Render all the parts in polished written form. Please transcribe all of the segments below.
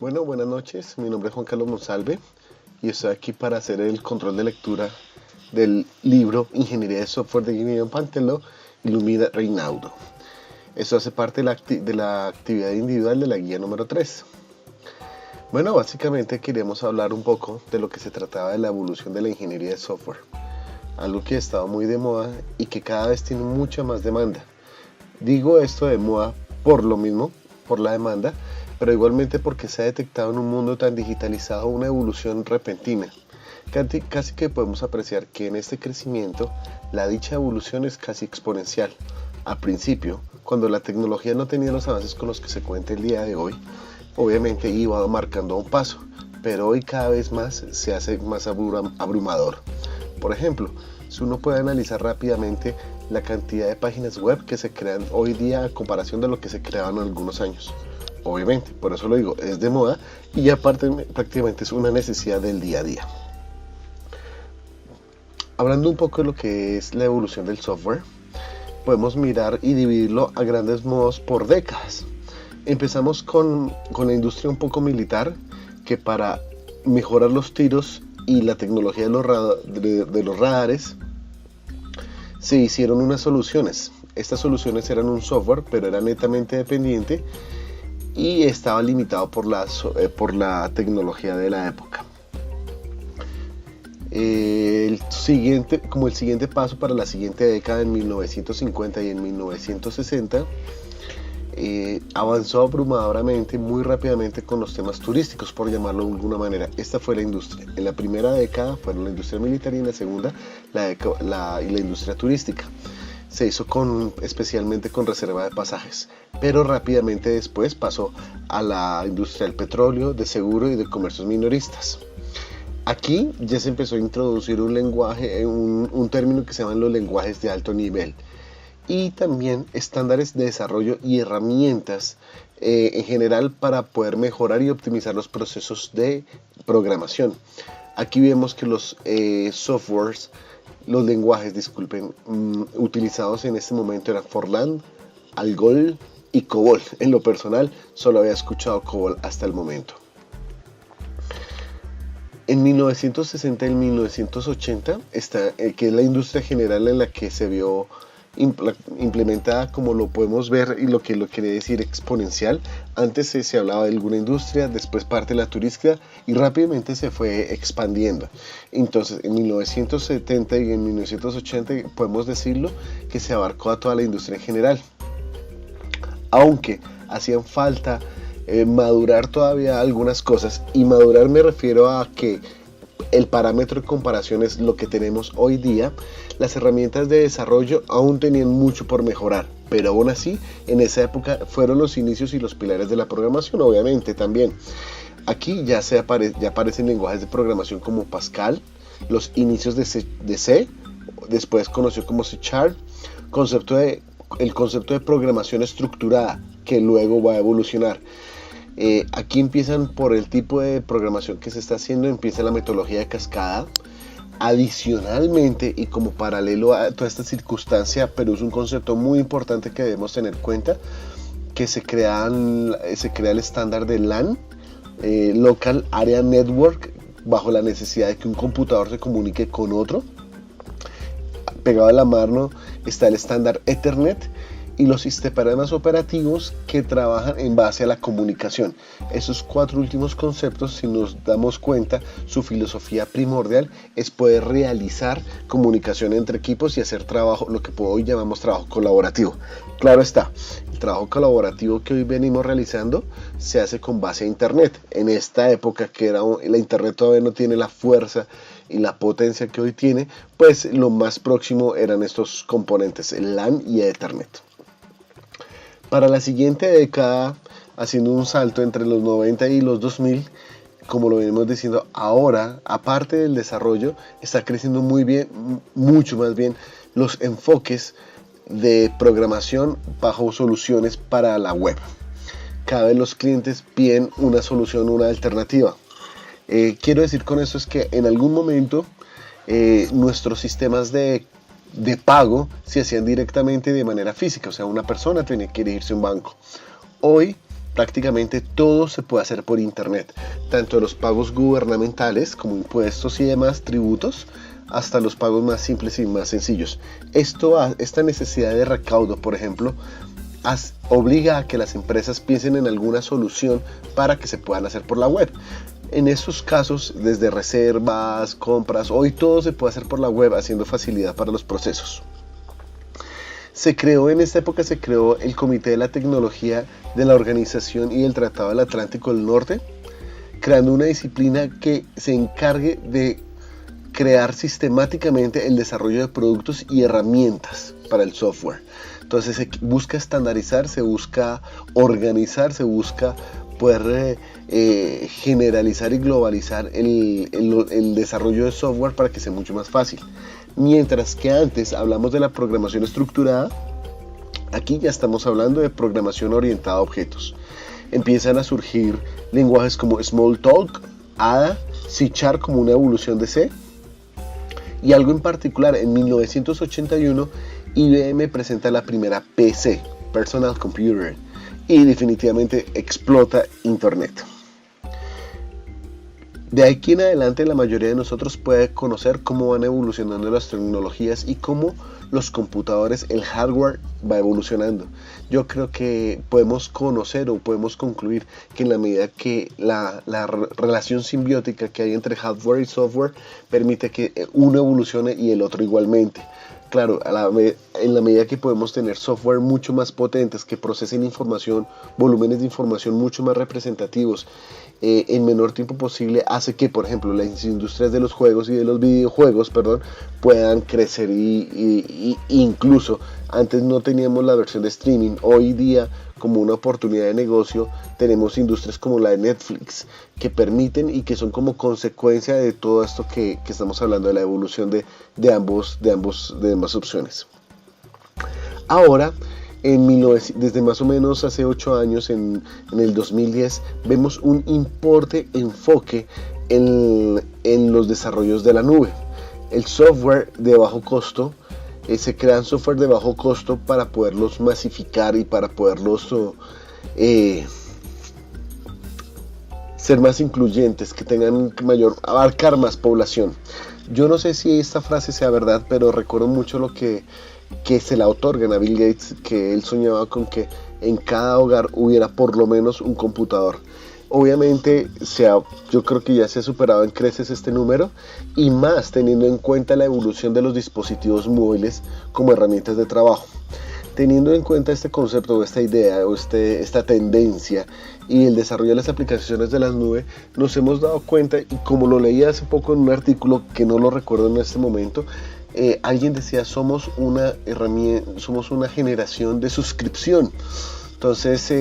Bueno, buenas noches. Mi nombre es Juan Carlos Monsalve y estoy aquí para hacer el control de lectura del libro Ingeniería de Software de Guillermo Pantelo y Lumida Reinaudo. Esto hace parte de la actividad individual de la guía número 3. Bueno, básicamente queríamos hablar un poco de lo que se trataba de la evolución de la ingeniería de software. Algo que ha estado muy de moda y que cada vez tiene mucha más demanda. Digo esto de moda por lo mismo, por la demanda, pero igualmente porque se ha detectado en un mundo tan digitalizado una evolución repentina. Casi que podemos apreciar que en este crecimiento la dicha evolución es casi exponencial. Al principio, cuando la tecnología no tenía los avances con los que se cuenta el día de hoy, obviamente iba marcando un paso, pero hoy cada vez más se hace más abrumador. Por ejemplo, si uno puede analizar rápidamente la cantidad de páginas web que se crean hoy día a comparación de lo que se creaban en algunos años. Obviamente, por eso lo digo, es de moda y aparte prácticamente es una necesidad del día a día. Hablando un poco de lo que es la evolución del software, podemos mirar y dividirlo a grandes modos por décadas. Empezamos con la industria un poco militar, que para mejorar los tiros y la tecnología de los radares, se hicieron unas soluciones. Estas soluciones eran un software, pero era netamente dependiente y estaba limitado por la tecnología de la época. El siguiente paso para la siguiente década, en 1950 y en 1960, avanzó abrumadoramente, muy rápidamente con los temas turísticos, por llamarlo de alguna manera. Esta fue la industria. En la primera década fueron la industria militar y en la segunda la industria turística. Se hizo especialmente con reserva de pasajes, pero rápidamente después pasó a la industria del petróleo, de seguro y de comercios minoristas. Aquí ya se empezó a introducir un término que se llaman los lenguajes de alto nivel y también estándares de desarrollo y herramientas en general para poder mejorar y optimizar los procesos de programación. Aquí vemos que los lenguajes, utilizados en este momento eran Fortran, Algol y COBOL. En lo personal, solo había escuchado COBOL hasta el momento. En 1960 y 1980, que es la industria general en la que se vio implementada, como lo podemos ver, y lo que lo quiere decir exponencial. Antes se hablaba de alguna industria, después parte de la turística y rápidamente se fue expandiendo. Entonces en 1970 y en 1980 podemos decirlo que se abarcó a toda la industria en general, aunque hacían falta madurar todavía algunas cosas, y madurar me refiero a que el parámetro de comparación es lo que tenemos hoy día. Las herramientas de desarrollo aún tenían mucho por mejorar, pero aún así en esa época fueron los inicios y los pilares de la programación, obviamente también. Aquí ya aparecen lenguajes de programación como Pascal, los inicios de C, después conocido como C#, el concepto de programación estructurada, que luego va a evolucionar. Aquí empiezan por el tipo de programación que se está haciendo, empieza la metodología de cascada. Adicionalmente, y como paralelo a toda esta circunstancia, pero es un concepto muy importante que debemos tener en cuenta, que se crea el estándar de LAN, Local Area Network, bajo la necesidad de que un computador se comunique con otro. Pegado a la mano está el estándar Ethernet y los sistemas operativos que trabajan en base a la comunicación. Esos cuatro últimos conceptos, si nos damos cuenta, su filosofía primordial es poder realizar comunicación entre equipos y hacer trabajo, lo que hoy llamamos trabajo colaborativo. Claro está, el trabajo colaborativo que hoy venimos realizando se hace con base a Internet. En esta época que la Internet todavía no tiene la fuerza y la potencia que hoy tiene, pues lo más próximo eran estos componentes, el LAN y Ethernet. Para la siguiente década, haciendo un salto entre los 90 y los 2000, como lo venimos diciendo, ahora, aparte del desarrollo, está creciendo muy bien, mucho más bien, los enfoques de programación bajo soluciones para la web. Cada vez los clientes piden una solución, una alternativa. Quiero decir con esto es que en algún momento nuestros sistemas de pago se hacían directamente de manera física, o sea, una persona tenía que dirigirse a un banco. Hoy prácticamente todo se puede hacer por internet, tanto los pagos gubernamentales como impuestos y demás tributos, hasta los pagos más simples y más sencillos. Esta necesidad de recaudo, por ejemplo, obliga a que las empresas piensen en alguna solución para que se puedan hacer por la web. En esos casos, desde reservas, compras, hoy todo se puede hacer por la web, haciendo facilidad para los procesos. En esta época se creó el Comité de la Tecnología de la Organización y el Tratado del Atlántico del Norte, creando una disciplina que se encargue de crear sistemáticamente el desarrollo de productos y herramientas para el software. Entonces se busca estandarizar, se busca organizar, se busca poder generalizar y globalizar el desarrollo de software para que sea mucho más fácil. Mientras que antes hablamos de la programación estructurada, aquí ya estamos hablando de programación orientada a objetos. Empiezan a surgir lenguajes como Smalltalk, Ada, C# como una evolución de C. Y algo en particular, en 1981 IBM presenta la primera PC, Personal Computer, y definitivamente explota Internet. De aquí en adelante la mayoría de nosotros puede conocer cómo van evolucionando las tecnologías y cómo los computadores, el hardware va evolucionando. Yo creo que podemos conocer o podemos concluir que en la medida que la relación simbiótica que hay entre hardware y software permite que uno evolucione y el otro igualmente. Claro, en la medida que podemos tener software mucho más potentes que procesen información, volúmenes de información mucho más representativos en menor tiempo posible, hace que, por ejemplo, las industrias de los juegos y de los videojuegos, puedan crecer y incluso antes no teníamos la versión de streaming. Hoy día, como una oportunidad de negocio, tenemos industrias como la de Netflix que permiten y que son como consecuencia de todo esto que estamos hablando, de la evolución de ambas opciones. Ahora, desde más o menos hace 8 años, en el 2010, vemos un importante enfoque en los desarrollos de la nube. El software de bajo costo, se crean software de bajo costo para poderlos masificar y para poderlos ser más incluyentes, que tengan abarcar más población. Yo no sé si esta frase sea verdad, pero recuerdo mucho lo que se la otorgan a Bill Gates, que él soñaba con que en cada hogar hubiera por lo menos un computador. Obviamente yo creo que ya se ha superado en creces este número, y más teniendo en cuenta la evolución de los dispositivos móviles como herramientas de trabajo. Teniendo en cuenta este concepto o esta idea o esta tendencia y el desarrollo de las aplicaciones de la nube, nos hemos dado cuenta, y como lo leí hace poco en un artículo que no lo recuerdo en este momento, alguien decía, somos una generación de suscripción. Entonces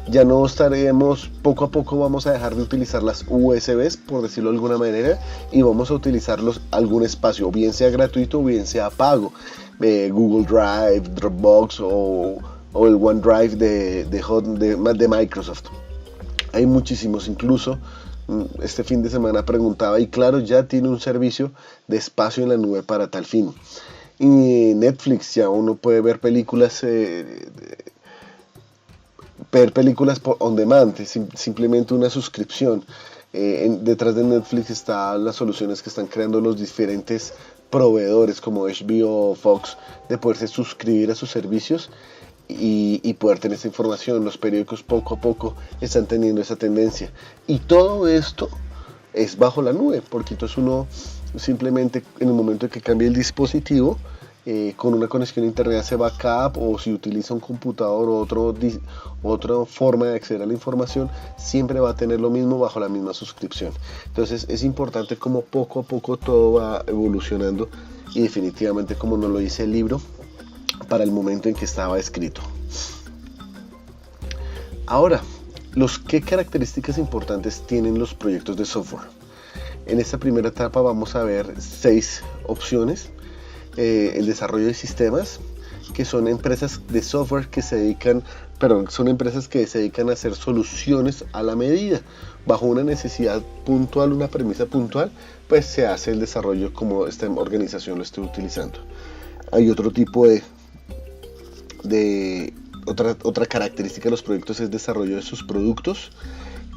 ya no estaremos, poco a poco vamos a dejar de utilizar las USBs, por decirlo de alguna manera, y vamos a utilizarlos algún espacio, bien sea gratuito o bien sea pago. Google Drive, Dropbox o el OneDrive de Microsoft. Hay muchísimos, incluso este fin de semana preguntaba, y claro, ya tiene un servicio de espacio en la nube para tal fin. Y Netflix, ya uno puede ver películas por on demand, simplemente una suscripción. Detrás de Netflix están las soluciones que están creando los diferentes proveedores como HBO o Fox, de poderse suscribir a sus servicios y poder tener esa información. Los periódicos poco a poco están teniendo esa tendencia, y todo esto es bajo la nube, porque entonces uno simplemente, en el momento en que cambie el dispositivo, con una conexión a internet hace backup, o si utiliza un computador o otra forma de acceder a la información, siempre va a tener lo mismo bajo la misma suscripción. Entonces es importante como poco a poco todo va evolucionando, y definitivamente, como nos lo dice el libro, para el momento en que estaba escrito. Ahora, ¿qué características importantes tienen los proyectos de software? En esta primera etapa vamos a ver 6 opciones. El desarrollo de sistemas, que son empresas de software son empresas que se dedican a hacer soluciones a la medida, bajo una necesidad puntual, una premisa puntual, pues se hace el desarrollo como esta organización lo esté utilizando. Hay otro tipo de otra característica de los proyectos es desarrollo de sus productos,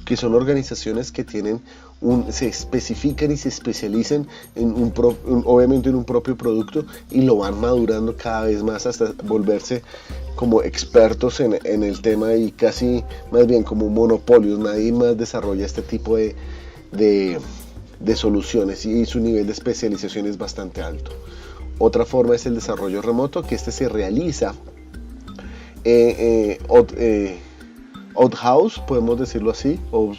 que son organizaciones que se especifican y se especializan obviamente en un propio producto y lo van madurando cada vez más hasta volverse como expertos en el tema y casi más bien como monopolios. Nadie más desarrolla este tipo de soluciones y su nivel de especialización es bastante alto. Otra forma es el desarrollo remoto, que se realiza outhouse, podemos decirlo así, o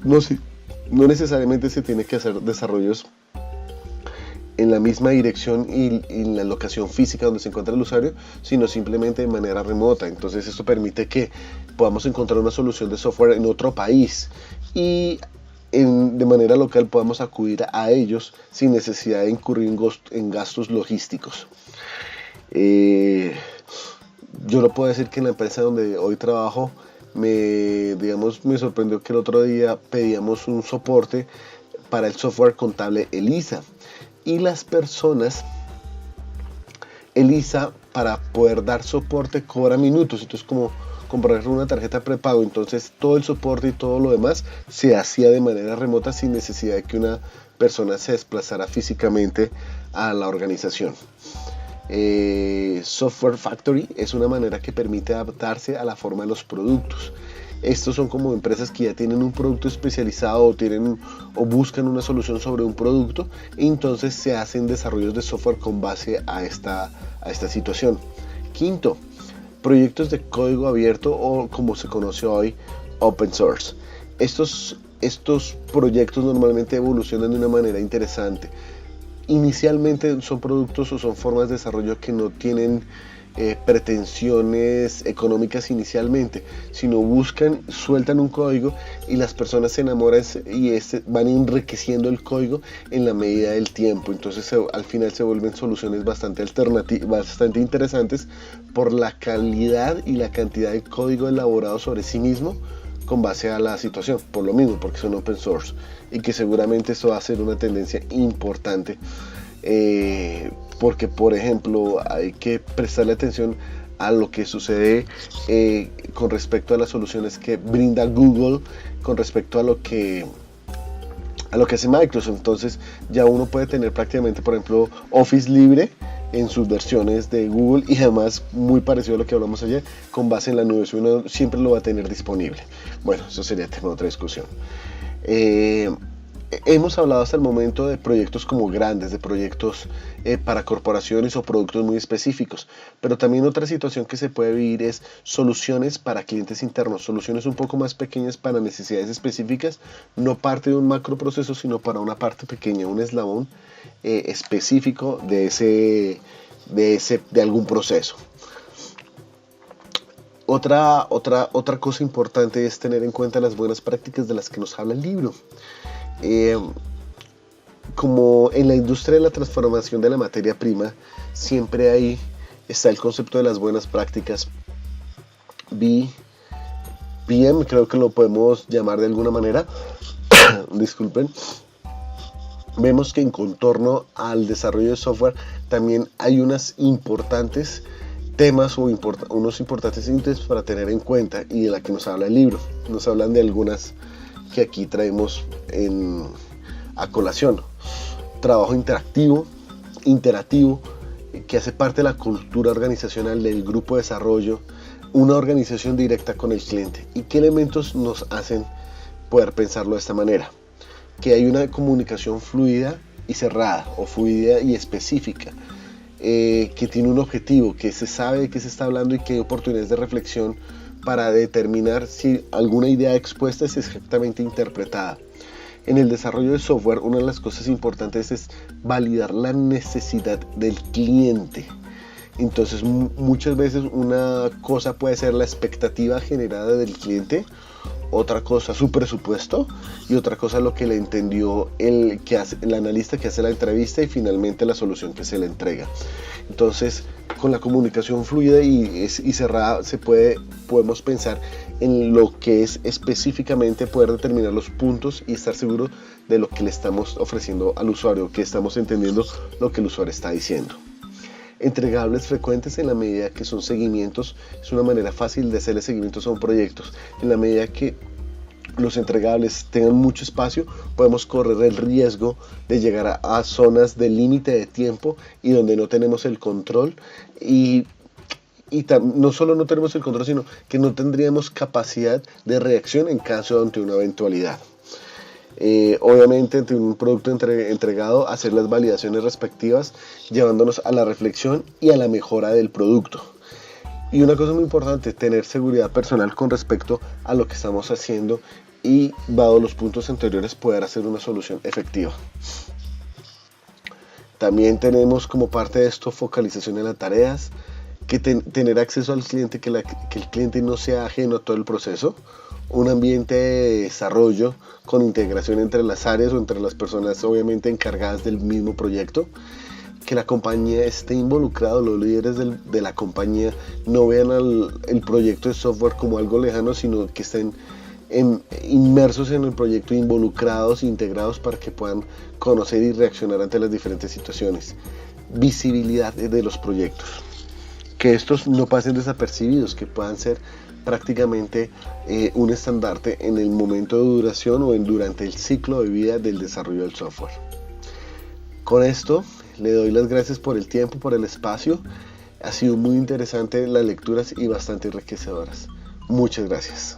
no necesariamente se tiene que hacer desarrollos en la misma dirección y en la locación física donde se encuentra el usuario, sino simplemente de manera remota. Entonces esto permite que podamos encontrar una solución de software en otro país y de manera local podamos acudir a ellos sin necesidad de incurrir en gastos logísticos. Yo lo puedo decir que en la empresa donde hoy trabajo me sorprendió que el otro día pedíamos un soporte para el software contable ELISA y las personas ELISA, para poder dar soporte, cobra minutos. Entonces, como comprar una tarjeta prepago, entonces todo el soporte y todo lo demás se hacía de manera remota sin necesidad de que una persona se desplazara físicamente a la organización. Software Factory es una manera que permite adaptarse a la forma de los productos. Estos son como empresas que ya tienen un producto especializado o buscan una solución sobre un producto, y entonces se hacen desarrollos de software con base a esta situación. Quinto, proyectos de código abierto, o como se conoce hoy, open source. Estos proyectos normalmente evolucionan de una manera interesante. Inicialmente son productos o son formas de desarrollo que no tienen pretensiones económicas inicialmente, sino sueltan un código y las personas se enamoran y van enriqueciendo el código en la medida del tiempo. Entonces al final se vuelven soluciones bastante interesantes por la calidad y la cantidad de código elaborado sobre sí mismo con base a la situación, por lo mismo, porque son open source, y que seguramente esto va a ser una tendencia importante, porque por ejemplo hay que prestarle atención a lo que sucede con respecto a las soluciones que brinda Google con respecto a lo que hace Microsoft. Entonces ya uno puede tener prácticamente, por ejemplo, Office libre en sus versiones de Google, y además muy parecido a lo que hablamos ayer, con base en la nube. Uno siempre lo va a tener disponible. Bueno, eso sería tema de otra discusión. Hemos hablado hasta el momento de proyectos como grandes, de proyectos para corporaciones o productos muy específicos, pero también otra situación que se puede vivir es soluciones para clientes internos, soluciones un poco más pequeñas para necesidades específicas, no parte de un macro proceso, sino para una parte pequeña, un eslabón específico de algún proceso. Otra cosa importante es tener en cuenta las buenas prácticas de las que nos habla el libro. Como en la industria de la transformación de la materia prima, siempre ahí está el concepto de las buenas prácticas. BPM, creo que lo podemos llamar de alguna manera. Disculpen. Vemos que en contorno al desarrollo de software también hay unos importantes temas o unos importantes índices para tener en cuenta, y de la que nos habla el libro. Nos hablan de algunas que aquí traemos a colación. Trabajo interactivo, que hace parte de la cultura organizacional del grupo de desarrollo, una organización directa con el cliente. ¿Y qué elementos nos hacen poder pensarlo de esta manera? Que hay una comunicación fluida y cerrada, o fluida y específica, que tiene un objetivo, que se sabe de qué se está hablando y que hay oportunidades de reflexión para determinar si alguna idea expuesta es exactamente interpretada. En el desarrollo de software, una de las cosas importantes es validar la necesidad del cliente. Entonces, muchas veces una cosa puede ser la expectativa generada del cliente, otra cosa su presupuesto, y otra cosa lo que le entendió el analista que hace la entrevista, y finalmente la solución que se le entrega. Entonces, con la comunicación fluida y cerrada podemos pensar en lo que es específicamente, poder determinar los puntos y estar seguro de lo que le estamos ofreciendo al usuario, que estamos entendiendo lo que el usuario está diciendo. Entregables frecuentes en la medida que son seguimientos, es una manera fácil de hacerle seguimientos a un proyecto. En la medida que los entregables tengan mucho espacio, podemos correr el riesgo de llegar a zonas de límite de tiempo y donde no tenemos el control y no solo no tenemos el control, sino que no tendríamos capacidad de reacción en caso ante una eventualidad. Obviamente ante un producto entregado, hacer las validaciones respectivas, llevándonos a la reflexión y a la mejora del producto. Y una cosa muy importante, tener seguridad personal con respecto a lo que estamos haciendo y, dado los puntos anteriores, poder hacer una solución efectiva. También tenemos como parte de esto focalización en las tareas, que tener acceso al cliente, que el cliente no sea ajeno a todo el proceso, un ambiente de desarrollo con integración entre las áreas o entre las personas obviamente encargadas del mismo proyecto, que la compañía esté involucrada, los líderes de la compañía no vean el proyecto de software como algo lejano, sino que estén inmersos en el proyecto, involucrados, integrados para que puedan conocer y reaccionar ante las diferentes situaciones. Visibilidad de los proyectos, que estos no pasen desapercibidos, que puedan ser prácticamente un estandarte en el momento de duración o durante el ciclo de vida del desarrollo del software. Con esto le doy las gracias por el tiempo, por el espacio. Ha sido muy interesante las lecturas y bastante enriquecedoras. Muchas gracias.